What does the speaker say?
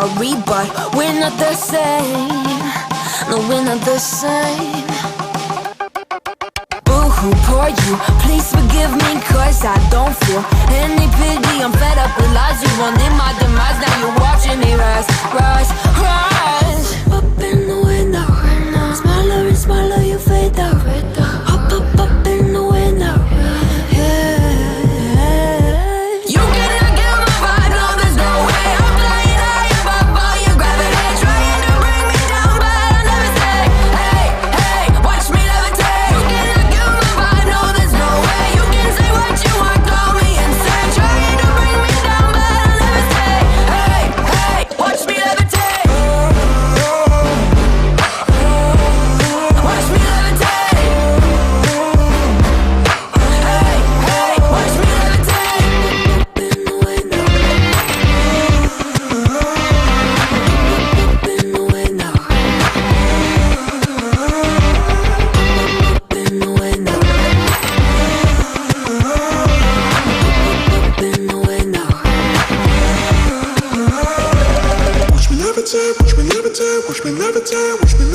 sorry, but we're not the same. No, we're not the same. Boo-hoo, poor you, please forgive me, cause I don't feel any pity. I'm fed up with lies, you wanted my demise. Now you're watching me rise, rise, rise. Up in the window, smaller and smaller you fade out. Up, up, up in the window, yeah. You cannot get my vibe, no there's no way. I'm flying high above all your gravity, trying to bring me down, but I'll never stay. Hey, hey, watch me levitate. You cannot get my vibe, no there's no way. You can say what you want, call me insane, trying to bring me down, but I'll never stay. Hey, hey, watch me levitate. Watch me levitate. Hey, hey, watch me levitate. Up in the window. Up in the window. Up in the window. Up in the window. Watch me levitate, watch me levitate, watch me levitate, watch me levitate.